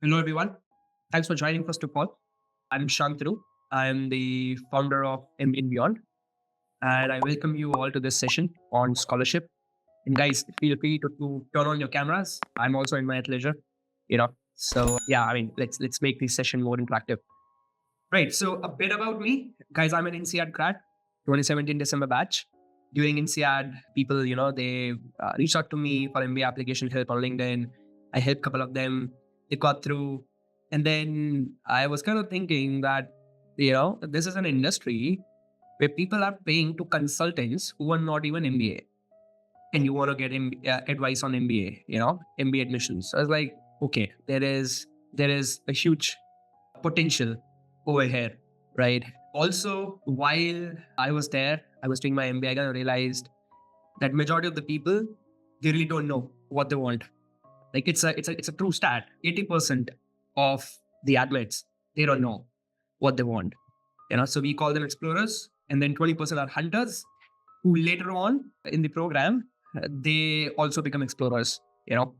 Hello, everyone. Thanks for joining first of all. I'm Shantanu. I'm the founder of MBA and Beyond, and I welcome you all to this session on scholarship. And guys, feel free to turn on your cameras. I'm also in my leisure, So yeah, let's make this session more interactive. Right. So a bit about me, guys. I'm an INSEAD grad, 2017 December batch. During INSEAD, people, they reached out to me for MBA application help on LinkedIn. I helped a couple of them. They got through. And then I was kind of thinking that, this is an industry where people are paying to consultants who are not even MBA. And you want to get advice on MBA, MBA admissions. So I was like, okay, there is a huge potential over here, right? Also, while I was there, I was doing my MBA, I kind of realized that majority of the people, they really don't know what they want. Like it's a true stat. 80% of the admits, they don't know what they want. So we call them explorers, and then 20% are hunters, who later on in the program, they also become explorers.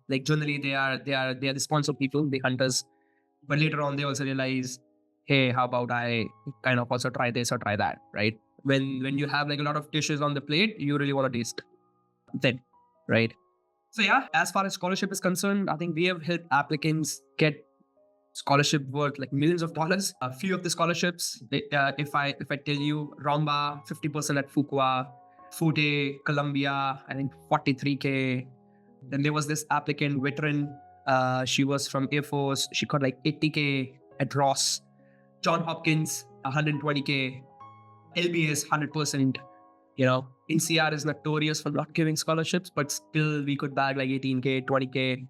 Like generally they are the sponsor people, the hunters, but later on they also realize, hey, how about I kind of also try this or try that, right? When you have like a lot of dishes on the plate, you really want to taste them, right? So yeah, as far as scholarship is concerned, I think we have helped applicants get scholarship worth like millions of dollars. A few of the scholarships, if I tell you, Romba 50% at Fuqua, Fute, Columbia, I think 43K. Then there was this applicant, veteran. She was from Air Force. She got like 80K at Ross. John Hopkins, 120K. LBS, 100%. NCR is notorious for not giving scholarships, but still we could bag like 18K, 20K.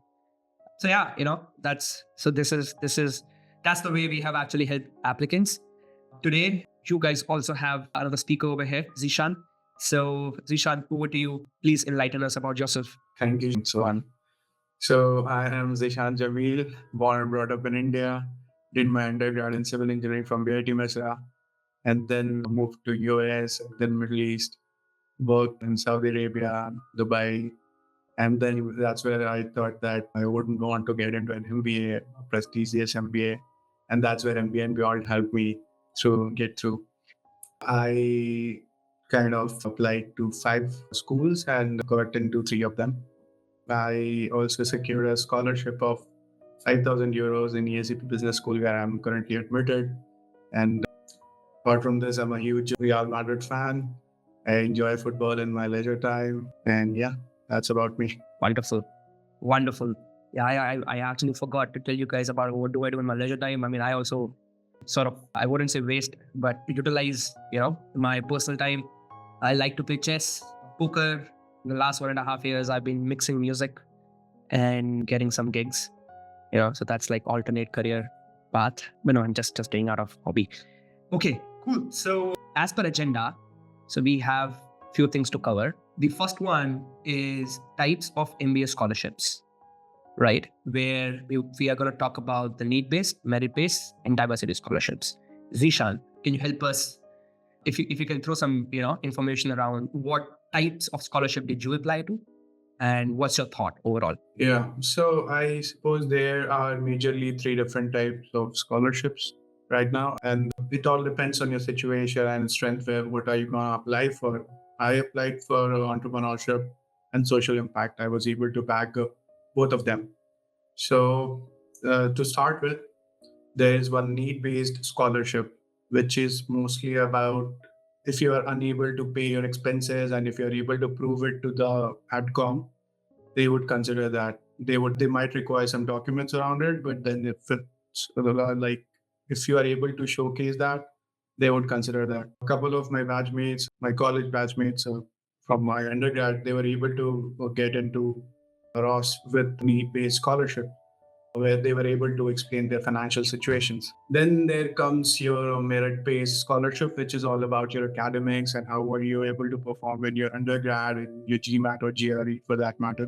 So yeah, that's the way we have actually helped applicants. Today, you guys also have another speaker over here, Zishan. So Zishan, over to you. Please enlighten us about yourself. Thank you, Swan. So I am Zishan Jamil, born and brought up in India, did my undergrad in civil engineering from BIT Mesra, and then moved to US, then Middle East, worked in Saudi Arabia, Dubai, and then that's where I thought that I wouldn't want to get into an MBA, a prestigious MBA, and that's where MBA and Beyond helped me to get through. I kind of applied to 5 schools and got into 3 of them. I also secured a scholarship of 5,000 euros in ESCP Business School, where I'm currently admitted. And apart from this, I'm a huge Real Madrid fan. I enjoy football in my leisure time. And yeah, that's about me. Wonderful. Yeah, I actually forgot to tell you guys about what do I do in my leisure time. I mean, I also sort of, I wouldn't say waste, but utilize, my personal time. I like to play chess, poker. In the last 1.5 years, I've been mixing music and getting some gigs, so that's like alternate career path. But no, I'm just doing out of hobby. Okay, cool. So as per agenda, so we have few things to cover. The first one is types of MBA scholarships, right? Where we are going to talk about the need-based, merit-based, and diversity scholarships. Zishan, can you help us? If you can throw some information around what types of scholarship did you apply to, and what's your thought overall? Yeah, so I suppose there are majorly 3 different types of scholarships right now, and it all depends on your situation and strength. Where what are you going to apply for? I applied for entrepreneurship and social impact. I was able to bag both of them. So to start with, there is one need-based scholarship, which is mostly about if you are unable to pay your expenses and if you're able to prove it to the AdCom, they would consider that. They might require some documents around it, but then if it's like if you are able to showcase that, they would consider that. A couple of my batchmates, my college batchmates from my undergrad, they were able to get into Ross with need-based scholarship, where they were able to explain their financial situations. Then there comes your merit-based scholarship, which is all about your academics and how were you able to perform in your undergrad, in your GMAT or GRE for that matter.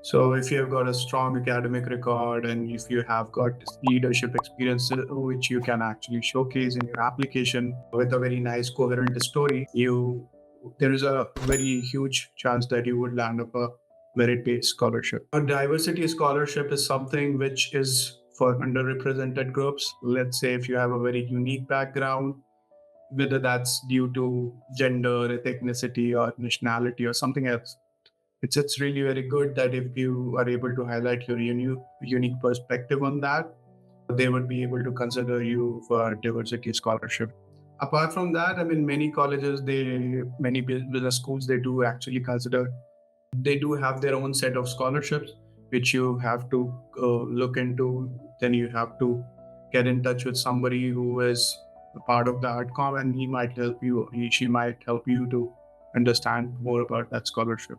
So if you've got a strong academic record and if you have got leadership experience, which you can actually showcase in your application with a very nice coherent story, there is a very huge chance that you would land up a merit-based scholarship. A diversity scholarship is something which is for underrepresented groups. Let's say if you have a very unique background, whether that's due to gender, ethnicity, or nationality, or something else. It's really very good that if you are able to highlight your unique perspective on that, they would be able to consider you for diversity scholarship. Apart from that, I mean, many colleges, many business schools, they do actually consider, they do have their own set of scholarships which you have to look into. Then you have to get in touch with somebody who is a part of the outcome, and he might help you, she might help you to understand more about that scholarship.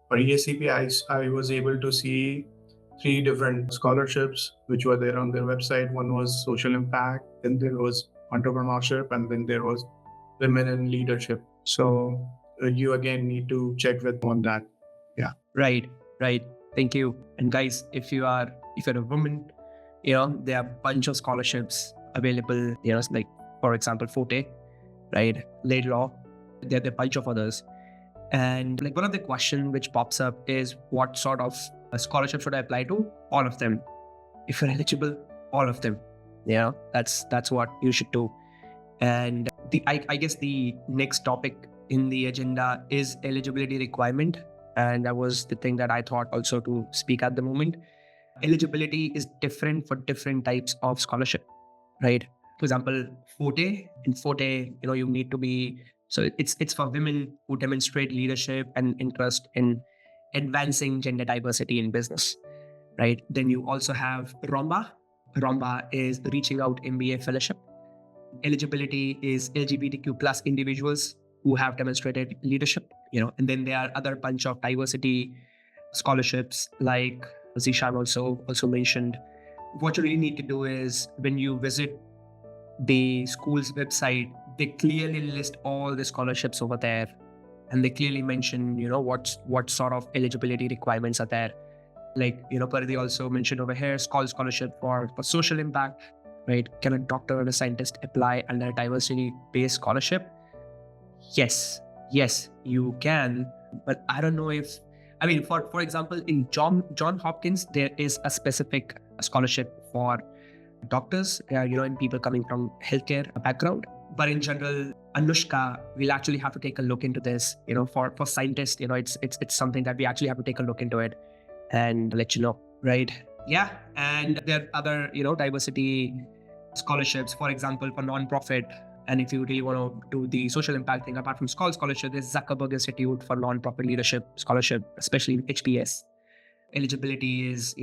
For ESCP, I was able to see three different scholarships which were there on their website. One was social impact, then there was entrepreneurship, and then there was women in leadership. So you again need to check with on that. Yeah. Right, right. Thank you. And guys, if you're a woman, there are a bunch of scholarships available, like for example, Forte, right? Laid law, there are a bunch of others. And like one of the question which pops up is what sort of a scholarship should I apply to? All of them. If you're eligible, all of them. That's what you should do. And I guess the next topic in the agenda is eligibility requirement. And that was the thing that I thought also to speak at the moment. Eligibility is different for different types of scholarship, right? For example, Forte, in Forte, you need to be, so it's for women who demonstrate leadership and interest in advancing gender diversity in business, right? Then you also have Romba. Romba is reaching out MBA fellowship. Eligibility is LGBTQ plus individuals who have demonstrated leadership, and then there are other bunch of diversity scholarships like Zishan also mentioned. What you really need to do is when you visit the school's website, they clearly list all the scholarships over there, and they clearly mention, what sort of eligibility requirements are there. Like, Pardi also mentioned over here, scholarship for social impact, right? Can a doctor or a scientist apply under a diversity-based scholarship? Yes, you can. But I don't know if, for example, in John Hopkins, there is a specific scholarship for doctors, and people coming from healthcare background. But in general, Anushka, we'll actually have to take a look into this. For scientists, it's something that we actually have to take a look into it and let you know, right? Yeah, and there are other diversity scholarships, for example, for non-profit. And if you really want to do the social impact thing, apart from scholarship, there's Zuckerberg Institute for non-profit leadership scholarship, especially in HPS. Eligibility is,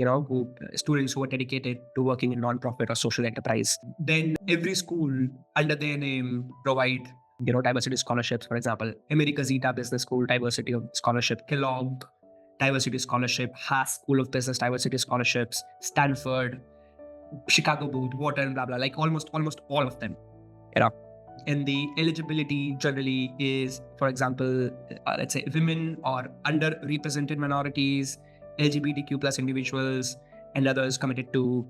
students who are dedicated to working in non-profit or social enterprise. Then every school under their name provide, diversity scholarships. For example, America Zeta Business School diversity scholarship, Kellogg diversity scholarship, Haas School of Business diversity scholarships, Stanford, Chicago Booth, Wharton, blah blah, like almost all of them. And the eligibility generally is, for example, let's say women or underrepresented minorities, LGBTQ plus individuals, and others committed to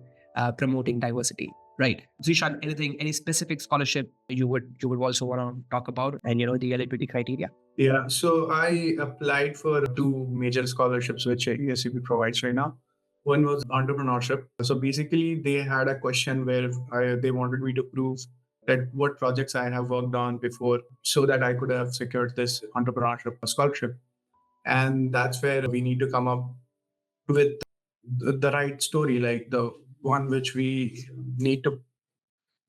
promoting diversity. Right. Zishan, any specific scholarship you would also want to talk about, and the eligibility criteria? Yeah, so I applied for two major scholarships which ESCP provides right now. One was entrepreneurship. So basically, they had a question where they wanted me to prove that what projects I have worked on before so that I could have secured this entrepreneurship scholarship. And that's where we need to come up with the right story, like the one which we need to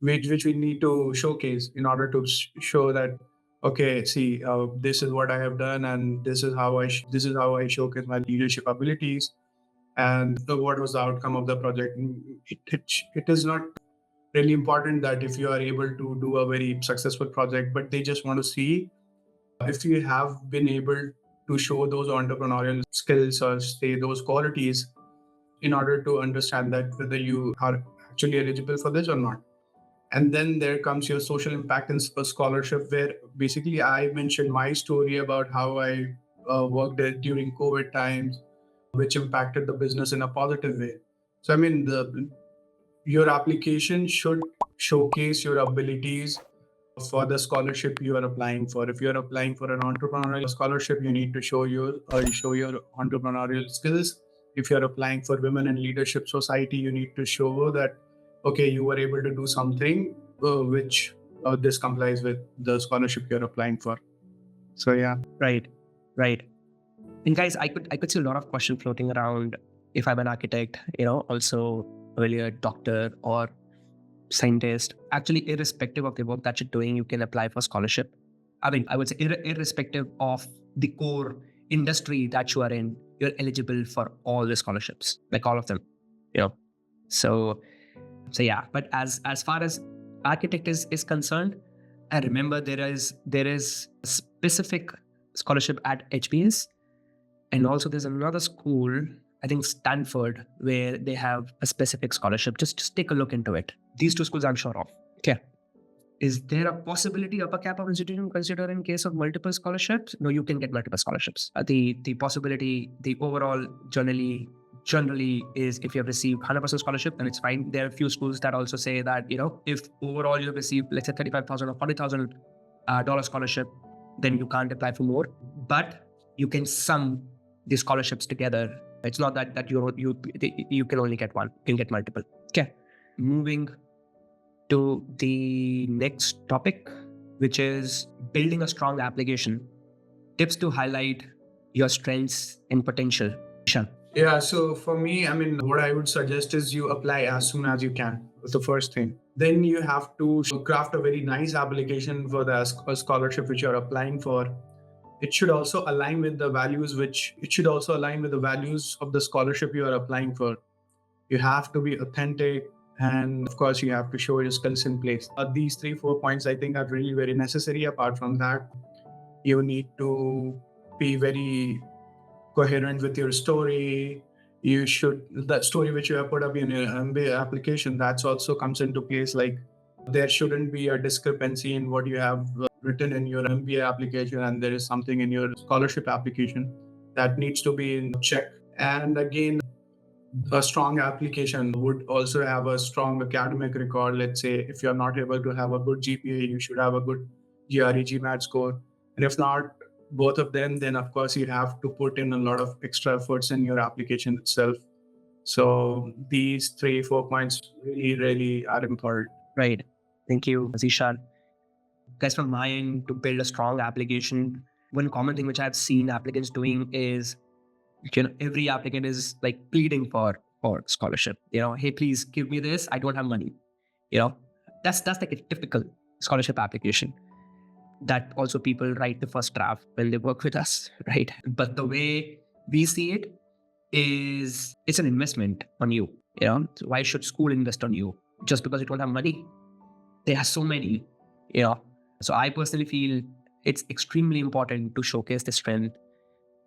which we need to showcase in order to show that, okay, see, this is what I have done, and this is how this is how I showcase my leadership abilities, and what was the outcome of the project. It is not really important that if you are able to do a very successful project, but they just want to see if you have been able to show those entrepreneurial skills or say those qualities in order to understand that whether you are actually eligible for this or not. And then there comes your social impact and scholarship, where basically I mentioned my story about how I worked during COVID times, which impacted the business in a positive way. So, I mean, your application should showcase your abilities for the scholarship you are applying for. If you are applying for an entrepreneurial scholarship, you need to show your entrepreneurial skills. if you're applying for Women in Leadership Society, you need to show that, okay, you were able to do something which this complies with the scholarship you're applying for. So yeah. Right. And guys, I could see a lot of questions floating around. If I'm an architect, also earlier doctor or scientist, actually irrespective of the work that you're doing, you can apply for scholarship. I mean, I would say irrespective of the core industry that you are in, you're eligible for all the scholarships, like all of them. So yeah. But as far as architect is concerned, I remember there is a specific scholarship at HBS, and also there's another school, I think Stanford, where they have a specific scholarship. Just take a look into it. These two schools I'm sure of. Okay. Is there a possibility upper cap of institution consider in case of multiple scholarships? No, you can get multiple scholarships. The possibility, the overall generally is if you have received 100% scholarship, then it's fine. There are a few schools that also say that, if overall you have received, let's say, 35,000 or $40,000 scholarship, then you can't apply for more. But you can sum the scholarships together. It's not that you can only get one. You can get multiple. Okay. Moving to the next topic, which is building a strong application. Tips to highlight your strengths and potential. Zishan. Yeah, so for me, I mean, what I would suggest is you apply as soon as you can. That's the first thing. Then you have to craft a very nice application for the scholarship which you're applying for. It should also align with the values of the scholarship you are applying for. You have to be authentic, and of course, you have to show your skills in place. These 3-4 points I think are really very necessary. Apart from that, you need to be very coherent with your story. That story which you have put up in your MBA application, that's also comes into place. Like, there shouldn't be a discrepancy in what you have written in your MBA application and there is something in your scholarship application that needs to be in check. And again, a strong application would also have a strong academic record. Let's say if you're not able to have a good GPA, you should have a good GRE, GMAT score. And if not both of them, then of course you have to put in a lot of extra efforts in your application itself. So these 3-4 points really are important. Right. Thank you, Zishan. Guys, from my end, to build a strong application, one common thing which I've seen applicants doing is, every applicant is like pleading for scholarship. Hey, please give me this. I don't have money. That's like a typical scholarship application that also people write the first draft when they work with us, right? But the way we see it is, it's an investment on you. So why should school invest on you just because you don't have money? There are so many. So I personally feel it's extremely important to showcase the strength,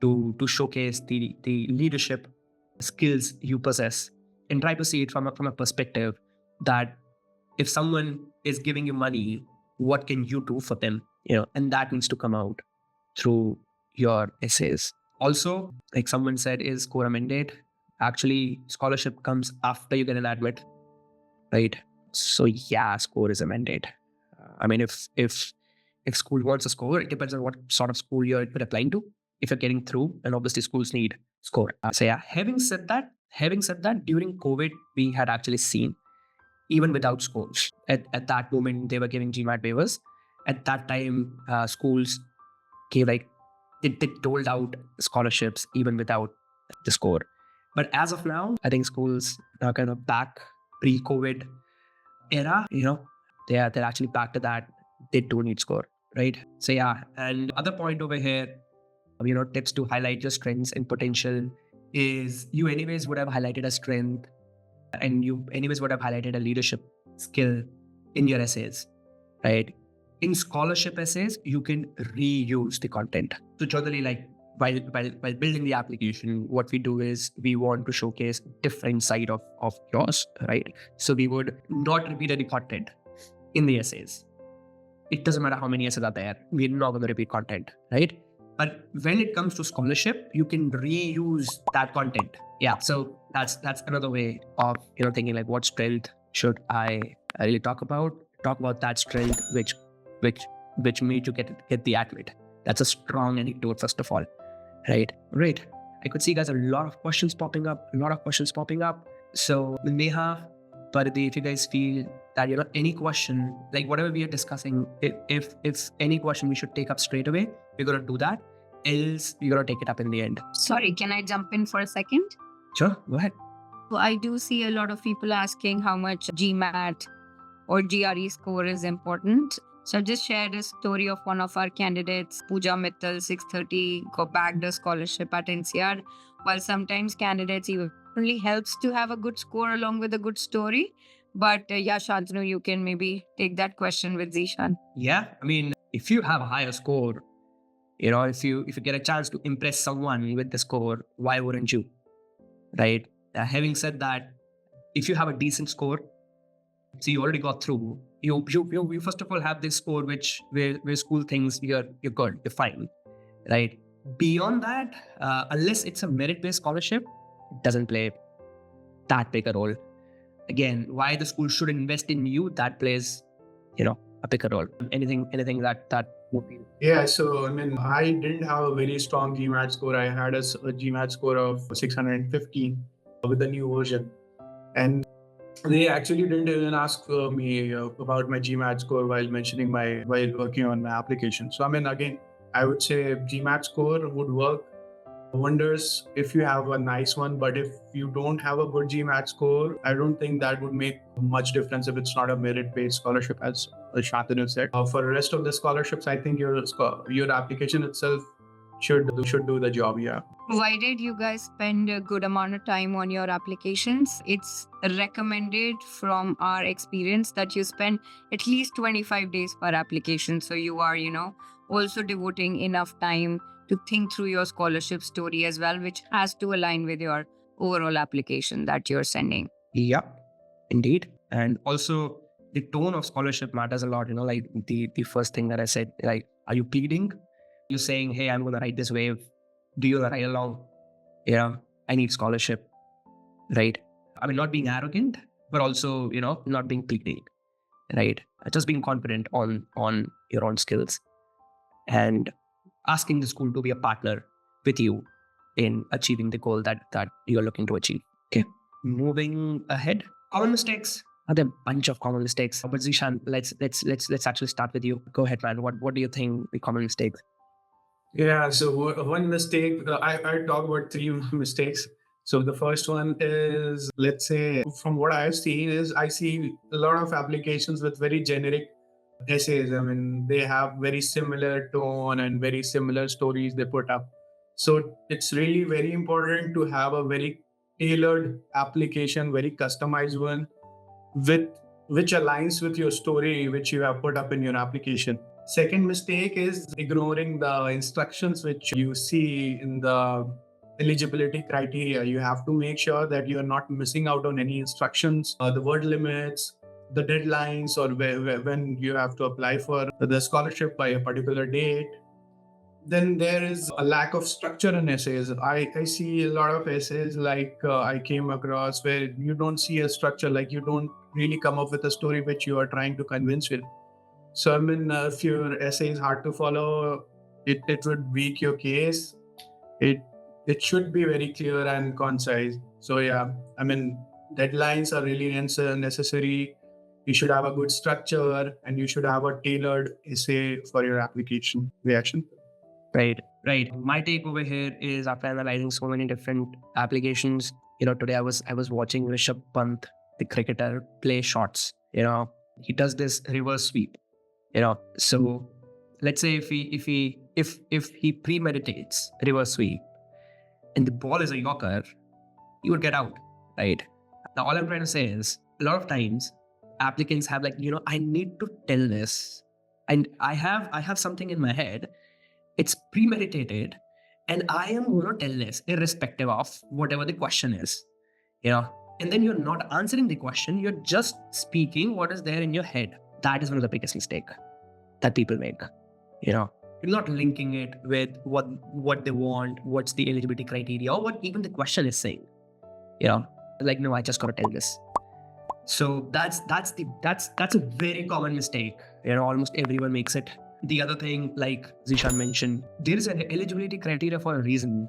to showcase the leadership skills you possess, and try to see it from a perspective that if someone is giving you money, what can you do for them? And that needs to come out through your essays. Also, like someone said, is score a mandate? Actually, scholarship comes after you get an admit, right? So yeah, score is a mandate. I mean, if school wants a score, it depends on what sort of school you're applying to. If you're getting through, and obviously schools need score. So yeah, having said that, during COVID, we had actually seen, even without scores, at that moment, they were giving GMAT waivers. At that time, schools gave they doled out scholarships even without the score. But as of now, I think schools are kind of back pre-COVID era. They're actually back to that. They do need score, right? So yeah, and other point over here, tips to highlight your strengths and potential is, you anyways would have highlighted a strength, and you anyways would have highlighted a leadership skill in your essays, right? In scholarship essays, you can reuse the content. So generally, like while building the application, what we do is we want to showcase different side of yours, right? So we would not repeat any content in the essays. It doesn't matter how many essays are there. We're not going to repeat content, right? But when it comes to scholarship, you can reuse that content. Yeah. So that's another way of thinking, like, what strength should I really talk about? Talk about that strength which made you get the admit. That's a strong anecdote, first of all, right? Right. I could see, guys, a lot of questions popping up. So Neha, Pardi, if you guys feel that any question, like whatever we are discussing, if any question we should take up straight away, we're gonna do that. Else we're gonna take it up in the end. Sorry, can I jump in for a second? Sure, go ahead. So I do see a lot of people asking how much GMAT or GRE score is important. So I've just shared a story of one of our candidates, Pooja Mittal, 630, got bagged a scholarship at INSEAD. While sometimes candidates even only helps to have a good score along with a good story. But yeah, Shantanu, you can maybe take that question with Zishan. Yeah, I mean, if you have a higher score, if you get a chance to impress someone with the score, why wouldn't you? Right? Having said that, if you have a decent score, so you already got through. You first of all have this score where school thinks you're good, you're fine, right? Beyond that, unless it's a merit-based scholarship, it doesn't play that big a role. Again, why the school should invest in you, that plays, a bigger role. Anything that would be. Yeah, so I mean, I didn't have a very strong GMAT score. I had a GMAT score of 615 with the new version. And they actually didn't even ask me about my GMAT score while working on my application. So I mean, again, I would say GMAT score would work wonders if you have a nice one, but if you don't have a good GMAT score, I don't think that would make much difference if it's not a merit-based scholarship, as Shantanu said. For the rest of the scholarships, I think your application itself should do the job. Yeah. Provided you guys spend a good amount of time on your applications, it's recommended from our experience that you spend at least 25 days per application. So you are, also devoting enough time to think through your scholarship story as well, which has to align with your overall application that you're sending. Yeah, indeed. And also the tone of scholarship matters a lot. Like the first thing that I said, like, are you pleading? You're saying, hey, I'm going to write this wave. Do you write along? I need scholarship, right? I mean, not being arrogant, but also, not being pleading, right? Just being confident on your own skills and asking the school to be a partner with you in achieving the goal that you're looking to achieve. Okay. Moving ahead, common mistakes. Are there a bunch of common mistakes? But Zishan, let's actually start with you. Go ahead, man. What do you think the common mistakes? Yeah, so one mistake, I talk about three mistakes. So the first one is, let's say, from what I've seen is I see a lot of applications with very generic essays. I mean, they have very similar tone and very similar stories they put up. So it's really very important to have a very tailored application, very customized one, which aligns with your story, which you have put up in your application. Second mistake is ignoring the instructions which you see in the eligibility criteria. You have to make sure that you are not missing out on any instructions, the word limits, the deadlines, or when you have to apply for the scholarship by a particular date. Then there is a lack of structure in essays. I see a lot of essays I came across where you don't see a structure, like you don't really come up with a story which you are trying to convince with. So I mean, if your essay is hard to follow, it would weak your case. It should be very clear and concise. So yeah, I mean, deadlines are really necessary. You should have a good structure and you should have a tailored essay for your application reaction. Right. My take over here is, after analyzing so many different applications, today I was watching Rishabh Pant, the cricketer, play shots. He does this reverse sweep. So let's say if he premeditates reverse sweep and the ball is a yorker, he would get out, right? Now all I'm trying to say is, a lot of times applicants have I need to tell this, and I have something in my head, it's premeditated, and I am going to tell this irrespective of whatever the question is, and then you're not answering the question, you're just speaking what is there in your head. That is one of the biggest mistakes that people make. You're not linking it with what they want, what's the eligibility criteria, or what even the question is saying. No, I just gotta tell this. So that's a very common mistake. Almost everyone makes it. The other thing, like Zishan mentioned, there is an eligibility criteria for a reason.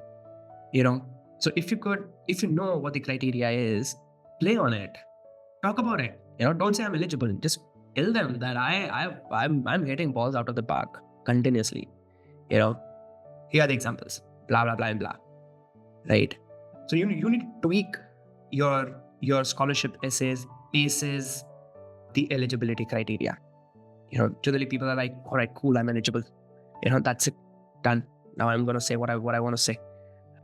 So if you know what the criteria is, play on it, talk about it. Don't say I'm eligible. Just tell them that I'm hitting balls out of the park continuously. Here are the examples. Blah blah blah and blah. Right. So you need to tweak your scholarship essays basis the eligibility criteria. Generally people are like, all right, cool, I'm eligible. That's it, done. Now I'm gonna say what I want to say.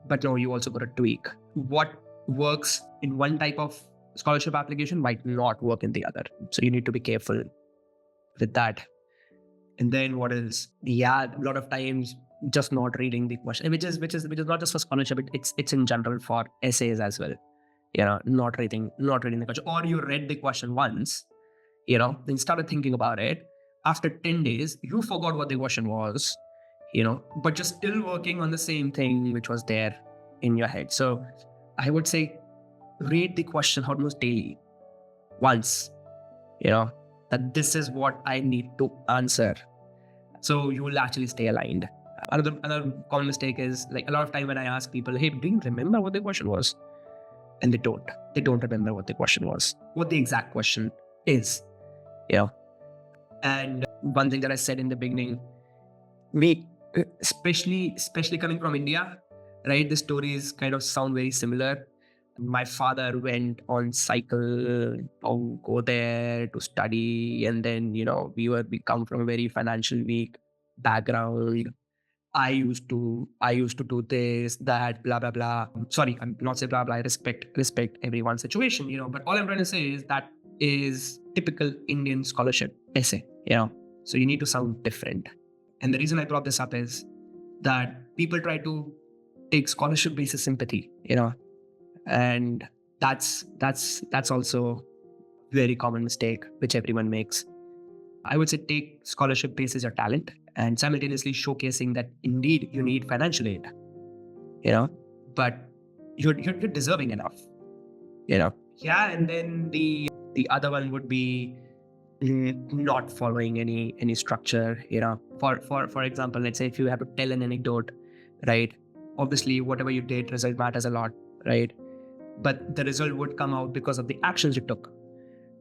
But no, you also got to tweak. What works in one type of scholarship application might not work in the other. So you need to be careful with that. And then what else? Yeah, a lot of times just not reading the question, which is not just for scholarship. It's in general for essays as well. Not reading the question, or you read the question once, then started thinking about it. After 10 days, you forgot what the question was, but you're still working on the same thing which was there in your head. So I would say read the question almost daily, once, that this is what I need to answer. So you will actually stay aligned. Another common mistake is, like, a lot of time when I ask people, hey, do you remember what the question was? And they don't remember what the question was, what the exact question is. And one thing that I said in the beginning, especially coming from India, right? The stories kind of sound very similar. My father went on cycle to go there to study, and then we come from a very financial weak background. I used to do this, that, blah blah blah. Sorry, I'm not saying blah blah. I respect everyone's situation, but all I'm trying to say is that is typical Indian scholarship essay, So you need to sound different. And the reason I brought this up is that people try to take scholarship basis sympathy, and that's also very common mistake which everyone makes. I would say take scholarship basis your talent and simultaneously showcasing that indeed you need financial aid, but you're deserving enough, Yeah, and then the other one would be not following any structure, For example, let's say if you have to tell an anecdote, right? Obviously, whatever you did, result matters a lot, right? But the result would come out because of the actions you took,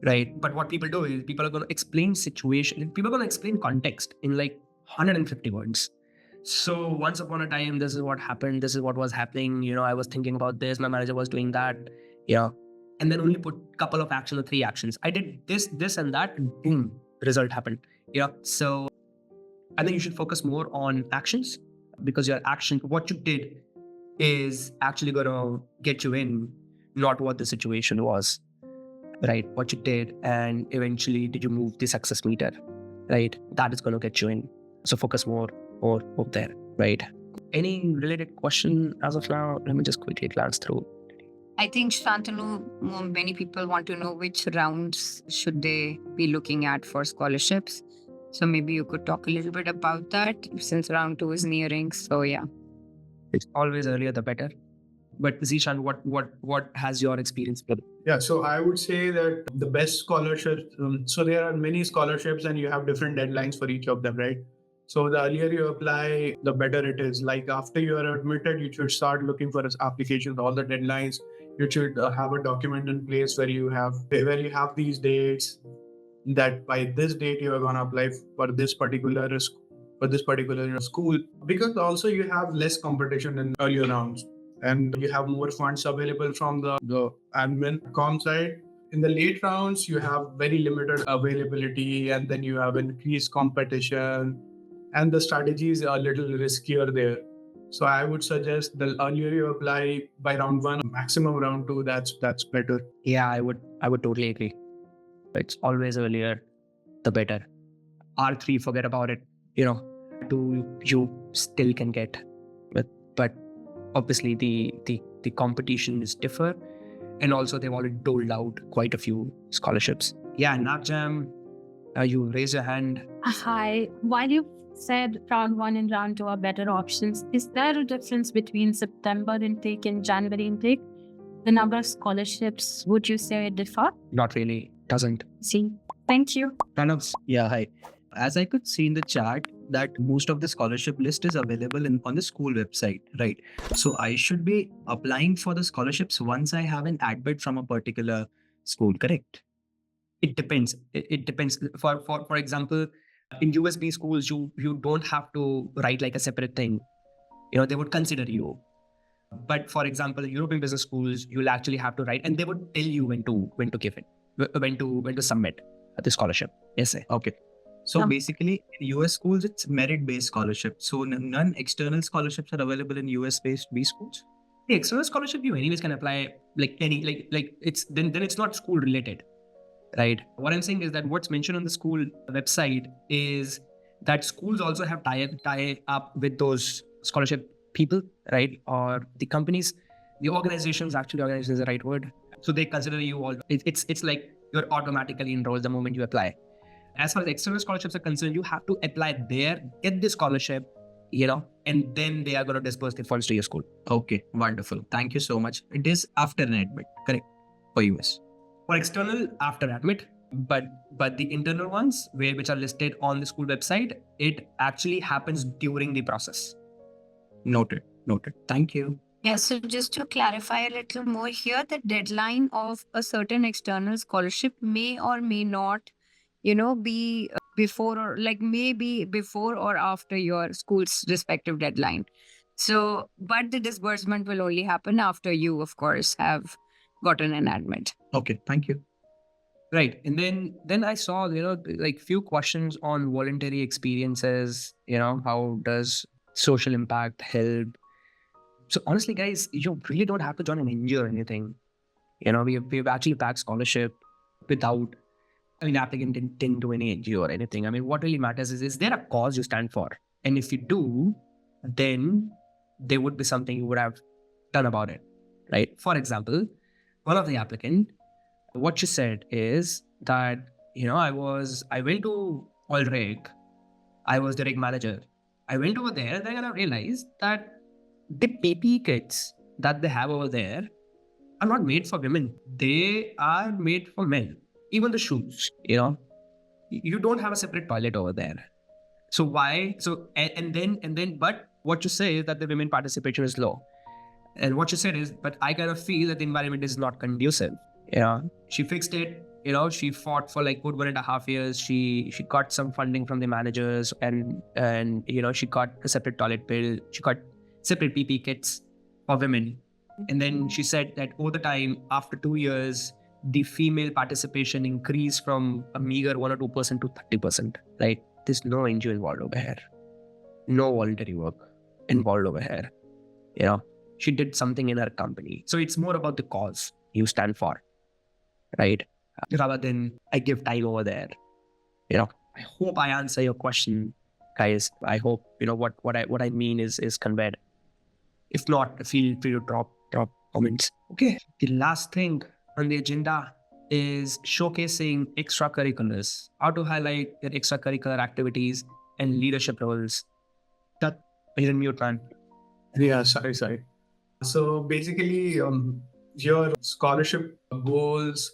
right? But what people do is people are going to explain situation, people are going to explain context in like 150 words. So once upon a time, this is what happened, this is what was happening, I was thinking about this, my manager was doing that, and then only put a couple of actions or 3 actions. I did this and that, and boom, result happened. So I think you should focus more on actions, because your action, what you did, is actually going to get you in, not what the situation was, right? What you did, and eventually did you move the success meter, right? That is going to get you in. So focus more there, right? Any related question as of now? Let me just quickly glance through. I think, Shantanu, many people want to know which rounds should they be looking at for scholarships. So maybe you could talk a little bit about that, since round 2 is nearing. So yeah. It's always earlier the better. But Zishan, what has your experience been? Yeah, so I would say that the best scholarships, so there are many scholarships and you have different deadlines for each of them, right? So the earlier you apply, the better it is. Like after you are admitted, you should start looking for applications, all the deadlines. You should have a document in place where you have these dates, that by this date you are going to apply for this particular school, because also you have less competition in earlier rounds and you have more funds available from the admin com side. In the late rounds, you have very limited availability, and then you have increased competition, and the strategies are a little riskier there. So I would suggest the earlier you apply, by round 1, maximum round 2, that's better. Yeah, I would totally agree. It's always earlier the better. R3, forget about it. 2 you still can get, but obviously the competition is differ, and also they've already doled out quite a few scholarships. Yeah, Nagjam, you raise your hand. Hi. While you said round 1 and round 2 are better options, is there a difference between September intake and January intake? The number of scholarships, would you say differ? Not really, doesn't. See, thank you. Pranavs. Yeah, hi. As I could see in the chat, that most of the scholarship list is available on the school website, right? So I should be applying for the scholarships once I have an admit from a particular school, correct? It depends. It depends. For example, in USB schools, you don't have to write like a separate thing. They would consider you. But for example, European business schools, you'll actually have to write, and they would tell you when to give it, when to submit the scholarship essay. Okay. So Um, basically, in US schools, it's merit-based scholarship. So none external scholarships are available in US-based B schools. The external scholarship you anyways can apply like any like it's then it's not school related, right? What I'm saying is that what's mentioned on the school website is that schools also have tie up with those scholarship people, right? Or the companies, the organizations, actually organization is the right word. So they consider you all. It's like you're automatically enrolled the moment you apply. As far as external scholarships are concerned, you have to apply there, get the scholarship, and then they are going to disperse the funds to your school. Okay, wonderful. Thank you so much. It is after an admit, correct? For US. For external, after admit, but the internal ones which are listed on the school website, it actually happens during the process. Noted. Thank you. Yeah, so just to clarify a little more here, the deadline of a certain external scholarship may or may not, be before or maybe before or after your school's respective deadline. So, but the disbursement will only happen after you, of course, have gotten an admit. Okay, thank you. Right. And then I saw, like few questions on voluntary experiences, how does social impact help? So honestly, guys, you really don't have to join an NGO or anything. We've actually backed scholarship without, applicant didn't do any NGO or anything. What really matters is there a cause you stand for? And if you do, then there would be something you would have done about it, right? For example, one of the applicant, what she said is that, I went to Allreg, I was the rig manager. I went over there, then I realized that the PPE kits that they have over there are not made for women. They are made for men. Even the shoes, you don't have a separate toilet over there. So why? So and then, but what you say is that the women participation is low. And what you said is, but I kind of feel that the environment is not conducive. She fixed it. She fought for like good 1.5 years. She got some funding from the managers, and she got a separate toilet bill. She got separate PPE kits for women. And then she said that over the time, after 2 years, the female participation increased from a meager 1 or 2% to 30%. Right? There's no NGO involved over here. No voluntary work involved over here. She did something in her company. So it's more about the cause you stand for, right? Rather than I give time over there. I hope I answer your question, guys. I hope what I mean is conveyed. If not, feel free to drop comments. Okay. The last thing on the agenda is showcasing extracurriculars. How to highlight your extracurricular activities and leadership roles. That is in mute, man. Yeah, sorry. So basically, your scholarship goals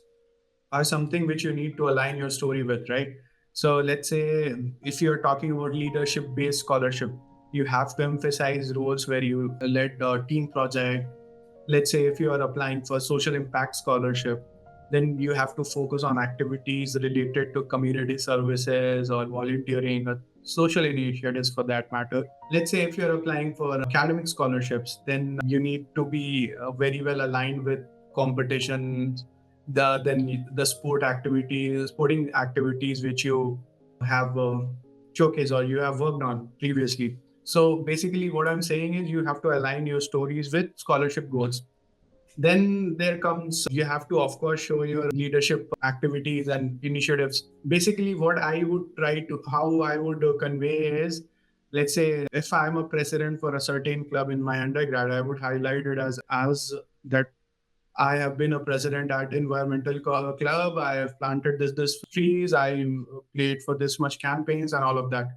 are something which you need to align your story with, right? So let's say if you're talking about leadership-based scholarship, you have to emphasize roles where you led a team project. Let's say if you are applying for social impact scholarship, then you have to focus on activities related to community services or volunteering or social initiatives for that matter. Let's say if you're applying for academic scholarships, then you need to be very well aligned with competitions, the sporting activities which you have showcased or you have worked on previously. So basically what I'm saying is you have to align your stories with scholarship goals. Then there comes, you have to, of course, show your leadership activities and initiatives. Basically, how I would convey is, let's say, if I'm a president for a certain club in my undergrad, I would highlight it as that I have been a president at environmental club. I have planted this trees. I played for this much campaigns and all of that.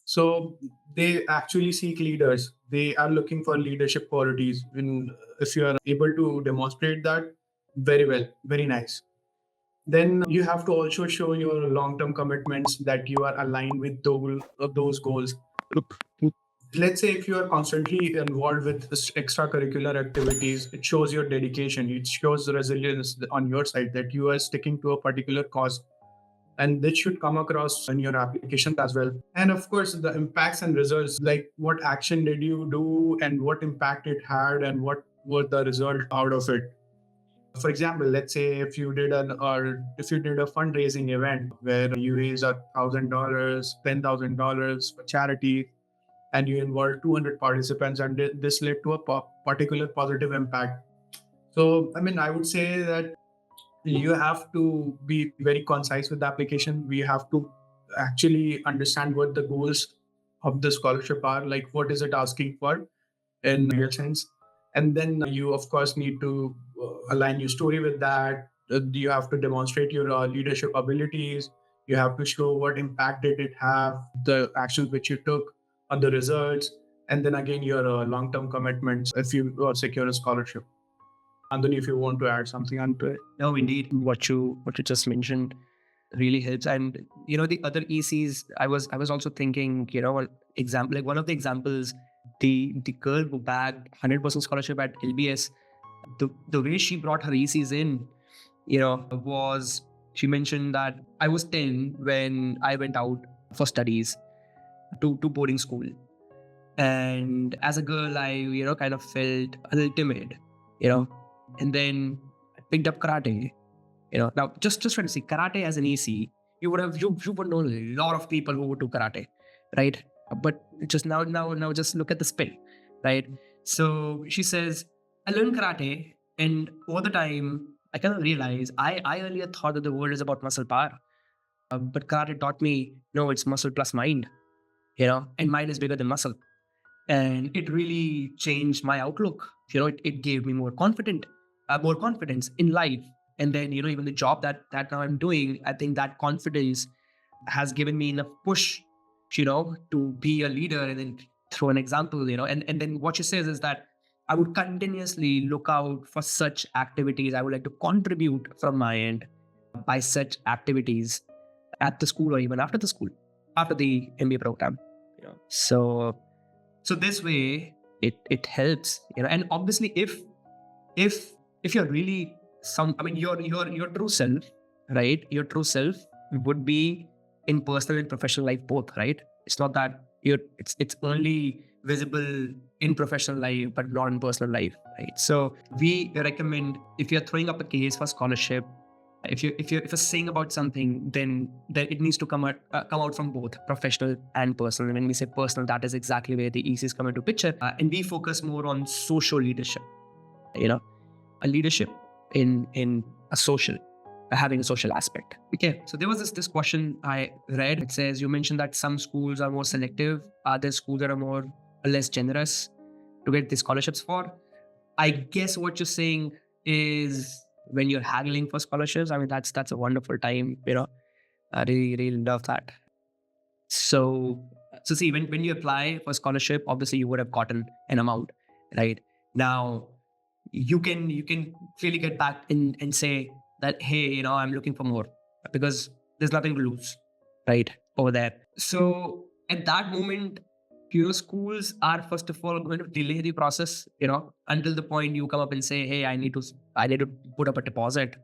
So they actually seek leaders. They are looking for leadership qualities. And if you are able to demonstrate that, very well, very nice. Then you have to also show your long-term commitments that you are aligned with those goals. Let's say if you are constantly involved with extracurricular activities, it shows your dedication, it shows the resilience on your side that you are sticking to a particular cause, and this should come across in your applications as well. And of course, the impacts and results, like what action did you do and what impact it had and what was the result out of it. For example, let's say if you did a fundraising event where you raised $1,000, $10,000 for charity, and you involved 200 participants, and this led to a particular positive impact. So, I mean, I would say that you have to be very concise with the application. We have to actually understand what the goals of the scholarship are, like what is it asking for in real sense. And then you, of course, need to align your story with that. You have to demonstrate your leadership abilities. You have to show what impact did it have, the actions which you took, on the results, and then again your long-term commitments if you secure a scholarship. Anthony, if you want to add something onto it. No, indeed, what you just mentioned really helps. And the other ECs, I was also thinking, example, like one of the examples, the girl who bagged 100% scholarship at LBS, the way she brought her ECs in, was she mentioned that I was 10 when I went out for studies to boarding school, and as a girl, I kind of felt a little timid, and then I picked up karate. Now just trying to see karate as an EC, you would know a lot of people who would do karate, right? But just now just look at the spin, right? So she says, I learned karate, and over the time I kind of realized I earlier thought that the world is about muscle power, but karate taught me no, it's muscle plus mind, and mind is bigger than muscle, and it really changed my outlook. It gave me more confidence in life. And then even the job that now I'm doing, I think that confidence has given me enough push to be a leader and then throw an example. And then what she says is that I would continuously look out for such activities. I would like to contribute from my end by such activities at the school or even after the school, after the MBA program. So this way it helps. And obviously if you're really your true self, right? Your true self would be in personal and professional life both, right? It's not that it's only visible in professional life but not in personal life, right? So we recommend, if you're throwing up a case for scholarship, if you're saying about something, then it needs to come out from both professional and personal. And when we say personal, that is exactly where the ECs come into picture, and we focus more on social leadership, a leadership in a social, having a social aspect. Okay, so there was this question I read. It says, you mentioned that some schools are more selective, other schools that are more or less generous to get the scholarships for. I guess what you're saying is when you're haggling for scholarships, I mean, that's a wonderful time, I really, really love that. So see, when you apply for scholarship, obviously you would have gotten an amount, right? Now you can clearly get back and say that, hey, I'm looking for more, because there's nothing to lose, right, over there. So at that moment, schools are first of all going to delay the process, until the point you come up and say, hey, I need to put up a deposit.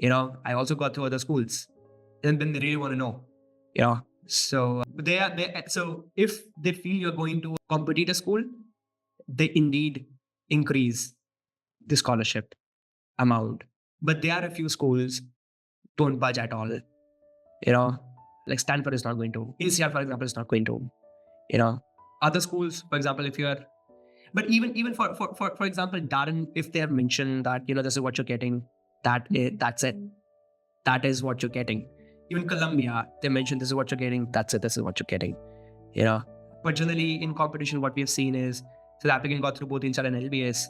I also got through other schools, and then they really want to know, so so if they feel you're going to a competitor school, they indeed increase the scholarship amount. But there are a few schools don't budge at all. Like Stanford is not going to. INSEAD, for example, is not going to. Other schools, for example, if you're, but even for example, Darren, if they have mentioned that this is what you're getting, that's it. That is what you're getting. Even Columbia, they mentioned this is what you're getting. That's it. This is what you're getting. But generally in competition, what we have seen is, so the applicant got through both INSEAD and LBS,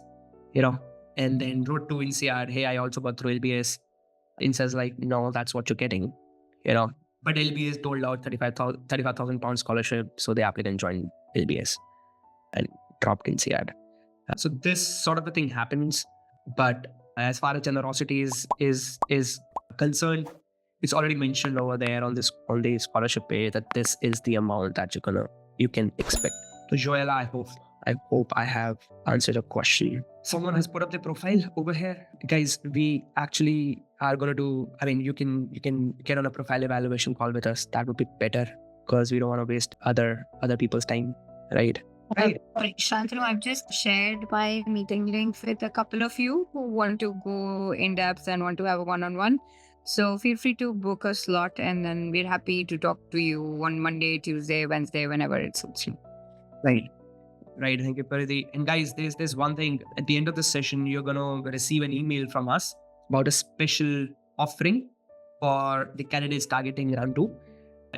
and then wrote to INSEAD, hey, I also got through LBS. INSEAD's like, no, that's what you're getting, But LBS doled out 35,000 pound scholarship, so the applicant joined LBS and dropped INSEAD. So this sort of a thing happens, but as far as generosity is concerned, it's already mentioned over there on the scholarship page that this is the amount that you're gonna you can expect. So Joella, I hope I have answered your question. Someone has put up their profile over here. Guys, we actually are gonna do, I mean, you can get on a profile evaluation call with us. That would be better because we don't want to waste other people's time, right? Right. Sorry, Shantanu, I've just shared my meeting link with a couple of you who want to go in depth and want to have a one-on-one. So feel free to book a slot, and then we're happy to talk to you on Monday, Tuesday, Wednesday, whenever it suits you. Right. Right. Thank you, Paridhi. And guys, there's one thing. At the end of the session, you're gonna receive an email from us about a special offering for the candidates targeting round 2.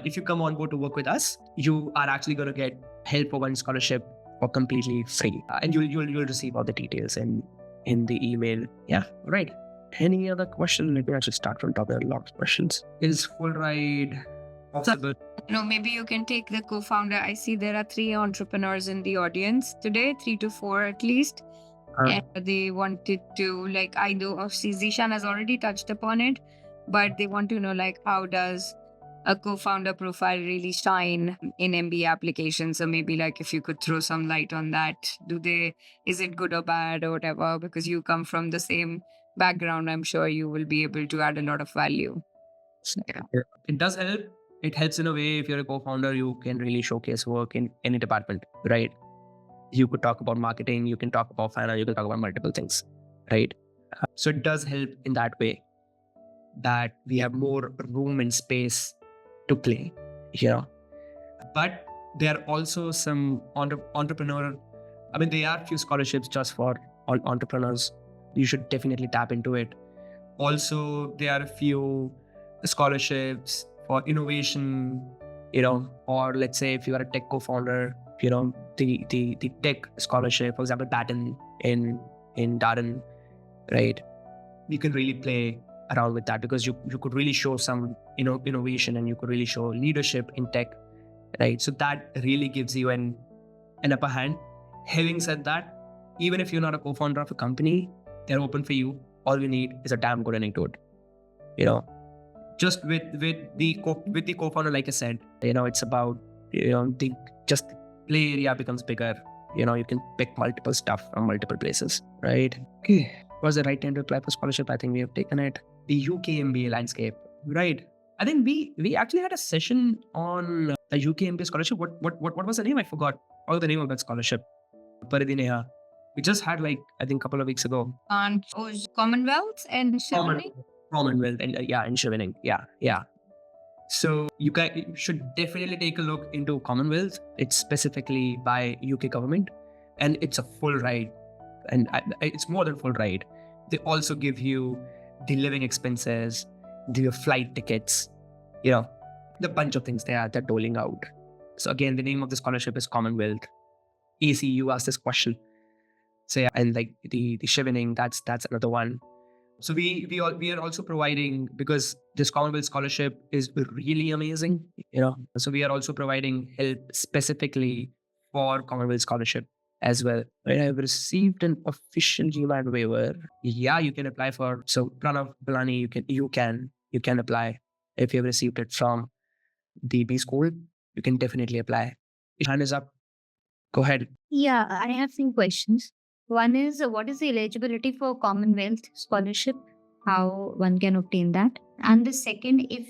If you come on board to work with us, you are actually gonna get help for one scholarship for completely free, and you'll receive all the details in the email. Yeah. Right. Any other question? Let me actually start from top. There are a lot of questions. Is full ride possible? Maybe you can take the co-founder. I see there are 3 entrepreneurs in the audience today, 3 to 4 at least. And they wanted to, like, I know Zishan has already touched upon it, but they want to know, like, how does a co-founder profile really shine in MBA applications? So maybe, like, if you could throw some light on that, is it good or bad or whatever? Because you come from the same background, I'm sure you will be able to add a lot of value. It does help. It helps in a way. If you're a co-founder, you can really showcase work in any department, right? You could talk about marketing, you can talk about finance, you can talk about multiple things, right? So it does help in that way that we have more room and space to play, But there are also some entrepreneur. I mean, there are few scholarships just for entrepreneurs. You should definitely tap into it. Also, there are a few scholarships for innovation, or let's say if you are a tech co-founder, the tech scholarship, for example, Baton in Darren, right? You can really play around with that because you could really show some innovation, and you could really show leadership in tech, right? So that really gives you an upper hand. Having said that, even if you're not a co-founder of a company, they're open for you. All you need is a damn good anecdote, Just with the co-founder, like I said, it's about the play area becomes bigger. You can pick multiple stuff from multiple places, right? Okay, was the right time to apply for scholarship? I think we have taken it. The UK MBA landscape, right? I think we actually had a session on the UK MBA scholarship. What was the name? I forgot. What was the name of that scholarship? Paridhi Neha. We just had, like, I think a couple of weeks ago. On Commonwealth and Shivani? Commonwealth and in Chevening. Yeah. So you guys should definitely take a look into Commonwealth. It's specifically by UK government, and it's a full ride, and it's more than full ride. They also give you the living expenses, the flight tickets, the bunch of things they're doling out. So again, the name of the scholarship is Commonwealth. AC, you asked this question. So yeah, and like the Chevening, that's another one. So we are also providing, because this Commonwealth scholarship is really amazing, So we are also providing help specifically for Commonwealth scholarship as well. Right? I've received an official GMAT waiver. Yeah, you can apply for. So Pranav Balani, you can apply if you have received it from the B school. You can definitely apply. Hand is up. Go ahead. Yeah, I have few questions. One is, what is the eligibility for Commonwealth scholarship? How one can obtain that? And the second, if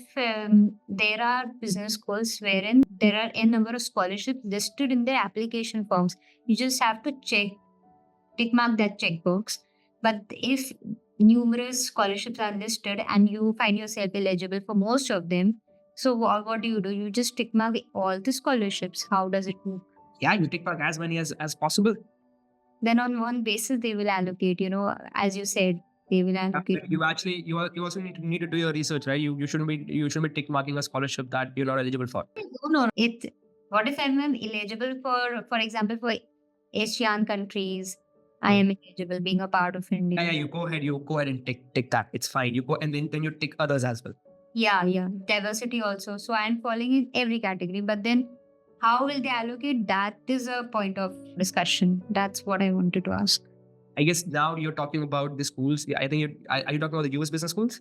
there are business schools wherein there are n number of scholarships listed in their application forms, you just have to tick mark that checkbox. But if numerous scholarships are listed and you find yourself eligible for most of them, so what do? You just tick mark all the scholarships. How does it work? Yeah, you tick mark as many as possible. Then on one basis they will allocate, as you said, they will allocate. You also need to do your research, right? You shouldn't be tick marking a scholarship that you're not eligible for. No. What if I'm eligible for example, for Asian countries, I am eligible being a part of India. Yeah, you go ahead and tick that. It's fine. You go and then you tick others as well. Yeah. Diversity also. So I am falling in every category, but then how will they allocate? That is a point of discussion. That's what I wanted to ask. I guess now you're talking about the schools. I think are you talking about the US business schools?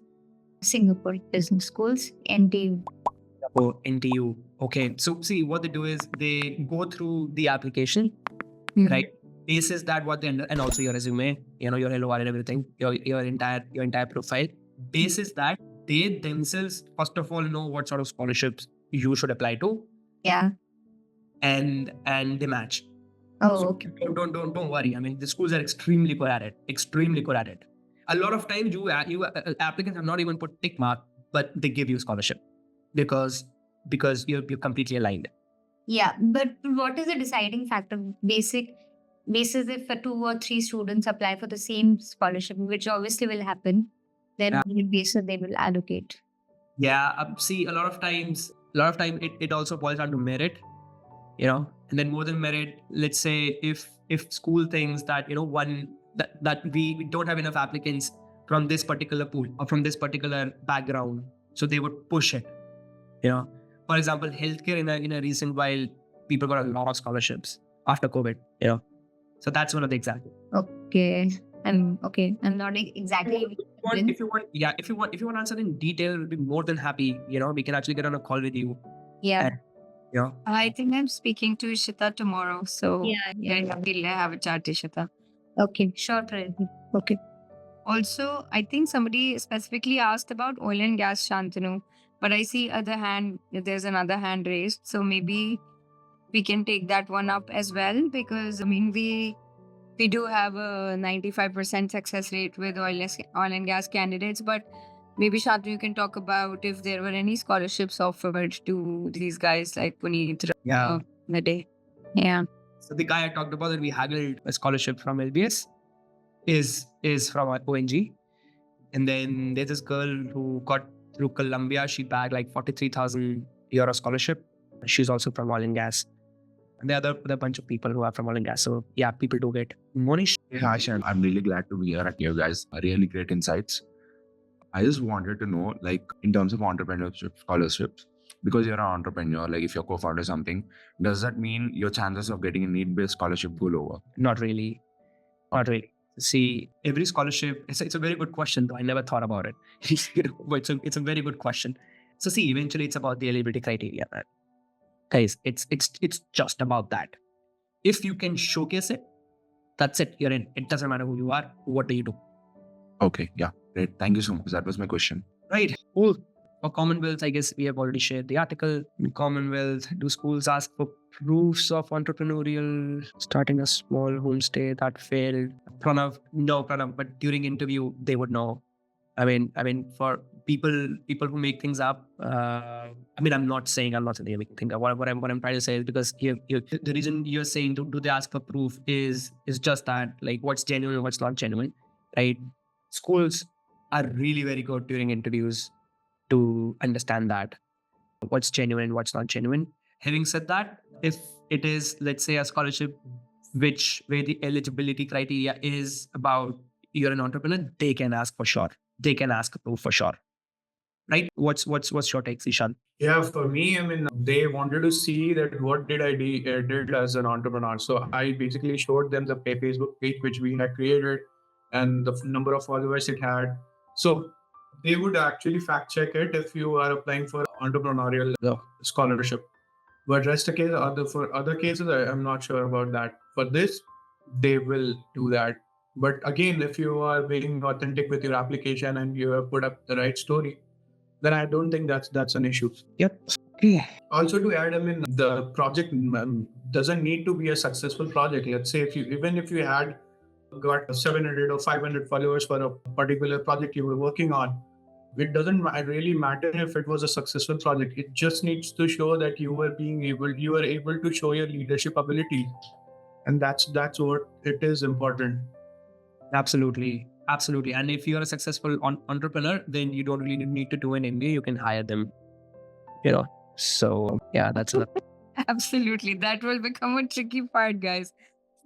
Singapore business schools, NTU. Oh, NTU. Okay. So see, what they do is they go through the application, right? Basis that what they and also your resume, your LOR and everything, your entire profile. Basis that they themselves first of all know what sort of scholarships you should apply to, Yeah. and they match. Oh, So okay. don't worry. I mean, the schools are extremely good at it. Extremely good at it. A lot of times, applicants have not even put tick mark, but they give you scholarship because you're completely aligned. Yeah, but what is the deciding factor? Basis if 2 or 3 students apply for the same scholarship, which obviously will happen, then Yeah. on that basis they will allocate. Yeah, see, a lot of time it also boils down to merit, and then more than merit, let's say if school thinks that that we don't have enough applicants from this particular pool or from this particular background, so they would push it. For example, healthcare in a recent while, people got a lot of scholarships after COVID. So that's one of the examples. Okay. I'm not exactly. If you want to answer in detail, we'll be more than happy. We can actually get on a call with you. Yeah. And, I think I'm speaking to Ishita tomorrow. So Yeah. we'll have a chat, Ishita. Okay. Sure, Prerna. Okay. Also, I think somebody specifically asked about oil and gas, Shantanu. But I see there's another hand raised. So maybe we can take that one up as well, because I mean we do have a 95% success rate with oil and gas candidates. But maybe Shantanu, you can talk about if there were any scholarships offered to these guys like Puneet yeah. the day. Yeah. So the guy I talked about that we haggled a scholarship from LBS is from ONG. And then there's this girl who got through Columbia. She bagged like 43,000 euro scholarship. She's also from oil and gas. And there are a bunch of people who are from oil and gas. So yeah, people do get. Monish. Hey, hi, Shan. I'm really glad to be here at you guys. Really great insights. I just wanted to know, like, in terms of entrepreneurship scholarships, because you're an entrepreneur, like if you're co-founder something, does that mean your chances of getting a need-based scholarship go lower? Not really. Not really. See, every scholarship, it's a very good question, though. I never thought about it. But it's a very good question. So see, eventually it's about the eligibility criteria, man. Guys, it's just about that. If you can showcase it, that's it. You're in. It doesn't matter who you are. What do you do? Okay, yeah, great. Thank you so much. That was my question. Right. Cool. For Commonwealth, I guess we have already shared the article. In Commonwealth, do schools ask for proofs of entrepreneurial starting a small homestay that failed? Pranav, no, Pranav, but during interview, they would know. I mean, for people who make things up. I'm not saying they make things up. What I'm trying to say is because the reason you're saying do they ask for proof is just that, like, what's genuine and what's not genuine, right? Schools are really very good during interviews to understand that what's genuine and what's not genuine. Having said that, if it is, let's say, a scholarship where the eligibility criteria is about you're an entrepreneur, they can ask for sure. They can ask a proof for sure. Right? What's your take, Zishan? Yeah, for me, I mean, they wanted to see that what did I did as an entrepreneur. So I basically showed them the Facebook page which we had created and the number of followers it had. So they would actually fact check it if you are applying for entrepreneurial scholarship. But for other cases, I'm not sure about that. For this, they will do that. But again, if you are being authentic with your application and you have put up the right story, then I don't think that's an issue. Yep. Okay. Also, to add, I mean, the project doesn't need to be a successful project. Let's say if you had got 700 or 500 followers for a particular project you were working on, it doesn't really matter if it was a successful project. It just needs to show that you were able to show your leadership ability, and that's what it is important. Absolutely. And if you're a successful entrepreneur, then you don't really need to do an MBA. You can hire them. So yeah, that's a Absolutely. That will become a tricky part, guys.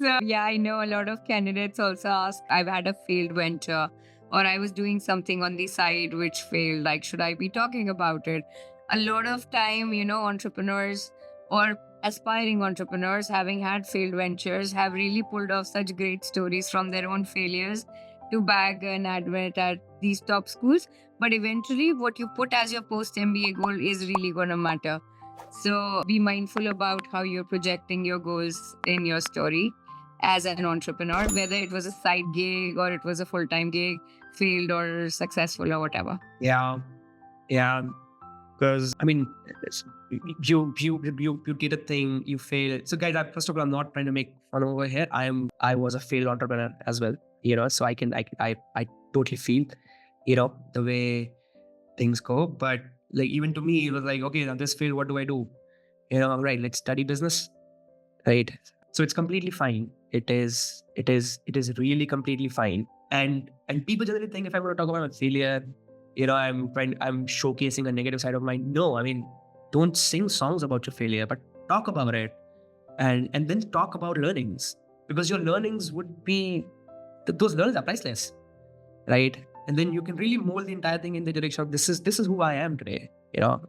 So, yeah, I know a lot of candidates also ask, I've had a failed venture or I was doing something on the side which failed. Like, should I be talking about it? A lot of time, entrepreneurs or aspiring entrepreneurs having had failed ventures have really pulled off such great stories from their own failures to bag an admit at these top schools. But eventually, what you put as your post MBA goal is really going to matter. So be mindful about how you're projecting your goals in your story as an entrepreneur, whether it was a side gig or it was a full-time gig, failed or successful or whatever. Yeah. Because I mean, you did a thing, you failed. So guys, first of all, I'm not trying to make fun over here. I was a failed entrepreneur as well. So I totally feel, the way things go. But like even to me, it was like, okay, now this failed. What do I do? Right? Let's study business. Right. So it's completely fine. It is really completely fine. And people generally think if I want to talk about a failure, I'm showcasing a negative side of mine. No, I mean, don't sing songs about your failure, but talk about it, and then talk about learnings, because your learnings would be those learnings are priceless, right? And then you can really mold the entire thing in the direction of this is who I am today,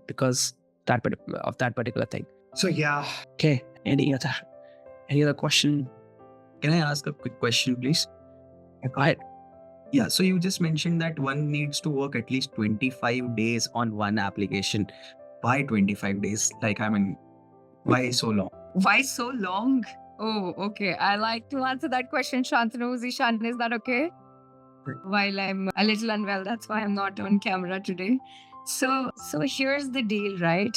because that particular thing. So yeah, okay. Any other question? Can I ask a quick question, please? Go ahead. Yeah, so you just mentioned that one needs to work at least 25 days on one application. Why 25 days? Like, I mean, why so long? Why so long? Oh, okay. I like to answer that question, Shantanu. Zishan, is that okay? While I'm a little unwell, that's why I'm not on camera today. So here's the deal, right?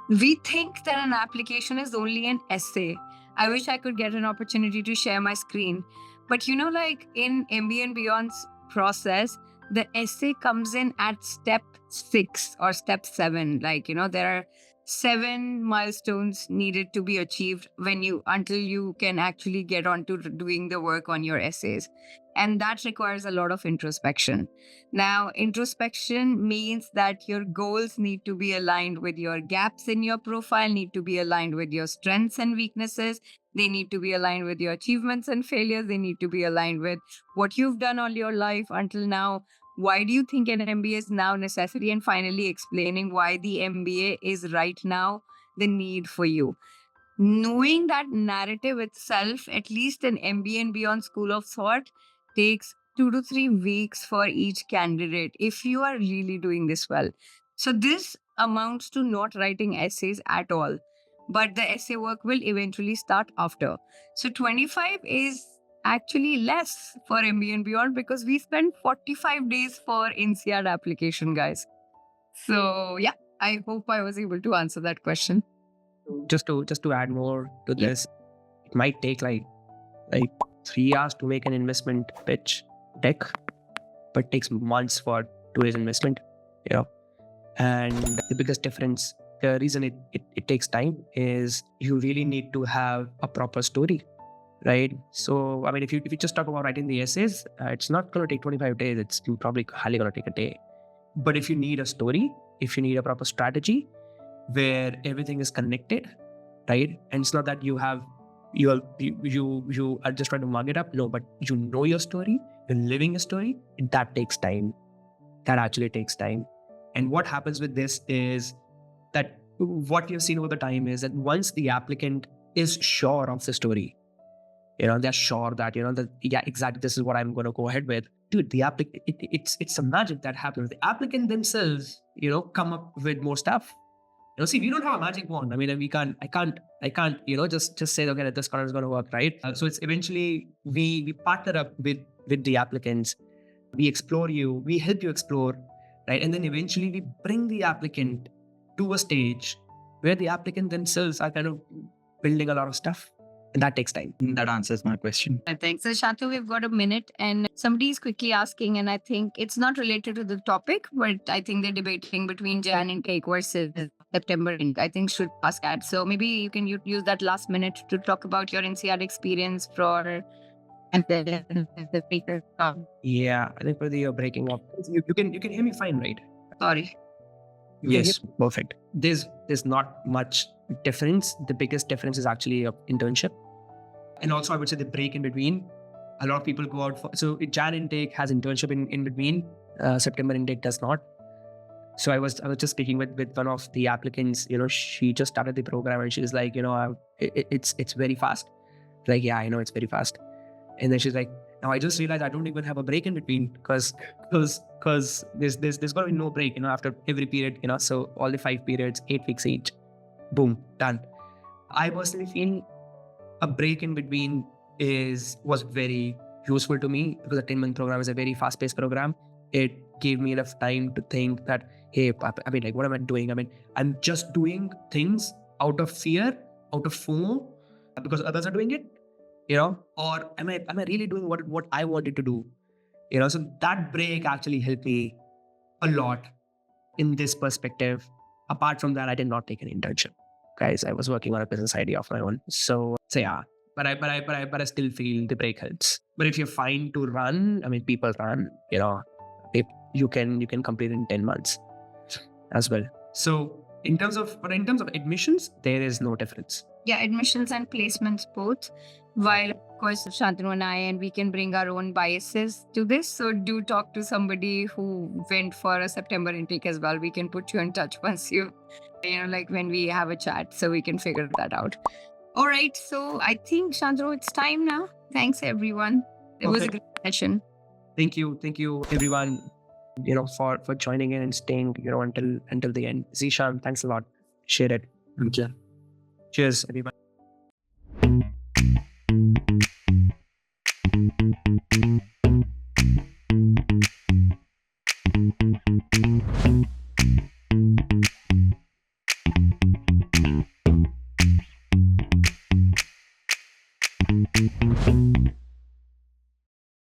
We think that an application is only an essay. I wish I could get an opportunity to share my screen. But like in MBA and Beyond's process, the essay comes in at step 6 or step 7. Like, there are 7 milestones needed to be achieved until you can actually get on to doing the work on your essays. And that requires a lot of introspection. Now, introspection means that your goals need to be aligned with your gaps in your profile, need to be aligned with your strengths and weaknesses. They need to be aligned with your achievements and failures. They need to be aligned with what you've done all your life until now. Why do you think an MBA is now necessary? And finally, explaining why the MBA is right now the need for you. Knowing that narrative itself, at least an MBA and Beyond school of thought, takes 2 to 3 weeks for each candidate if you are really doing this well. So this amounts to not writing essays at all, but the essay work will eventually start after. So 25 is actually less for MBA and Beyond because we spend 45 days for INSEAD application, guys. So yeah, I hope I was able to answer that question. Just to add more to this, it might take like 3 hours to make an investment pitch deck, but it takes months for today's investment. And the biggest difference, the reason it takes time is you really need to have a proper story, right? So I mean, if you just talk about writing the essays, it's not going to take 25 days. It's probably highly going to take a day. But if you need a story, if you need a proper strategy where everything is connected, right? And it's not that you are just trying to mug it up. No, but you know your story, you're living a story, and that takes time. That actually takes time. And what happens with this is that what you've seen over the time is that once the applicant is sure of the story, they're sure that, yeah, exactly, this is what I'm going to go ahead with. Dude, the applicant, it's some magic that happens. The applicant themselves, come up with more stuff. See, we don't have a magic wand. I mean, I can't, just say, okay, that this corner is going to work, right? So it's eventually, we partner up with the applicants. We explore you, we help you explore, right? And then eventually we bring the applicant to a stage where the applicant themselves are kind of building a lot of stuff. And that takes time. That answers my question. I think so. Shantanu, we've got a minute and somebody is quickly asking, and I think it's not related to the topic, but I think they're debating between Jan intake versus September intake. I think should ask that. So maybe you can use that last minute to talk about your INSEAD experience for the speaker. Yeah, I think you're breaking up. You can hear me fine, right? Sorry. Yes, perfect. There's not much difference. The biggest difference is actually an internship. And also I would say the break in between. A lot of people go out for, so Jan intake has internship in between. September intake does not. So I was just speaking with one of the applicants, she just started the program and she's like, it's very fast. Like, yeah, I know it's very fast. And then she's like, Now I just realized I don't even have a break in between because there's gonna be no break, after every period, So all the 5 periods, 8 weeks each, boom, done. I personally feel a break in between was very useful to me because the 10-month program is a very fast-paced program. It gave me enough time to think that, hey, I mean, like, what am I doing? I mean, I'm just doing things out of fear, out of FOMO, because others are doing it, or am I really doing what I wanted to do? So that break actually helped me a lot in this perspective. Apart from that, I did not take an internship. Guys, I was working on a business idea of my own. So yeah. But I still feel the break helps. But if you're fine to run, I mean, people run, if you can complete in 10 months as well. So in terms of admissions, there is no difference. Yeah, admissions and placements both. While of course Shantanu and we can bring our own biases to this. So do talk to somebody who went for a September intake as well. We can put you in touch once like when we have a chat, so we can figure that out. All right. So I think Shantanu, it's time now. Thanks everyone. It was a Okay. good session. Thank you everyone, for joining in and staying, until the end. Zishan, thanks a lot. Share it. Okay. Cheers, everybody.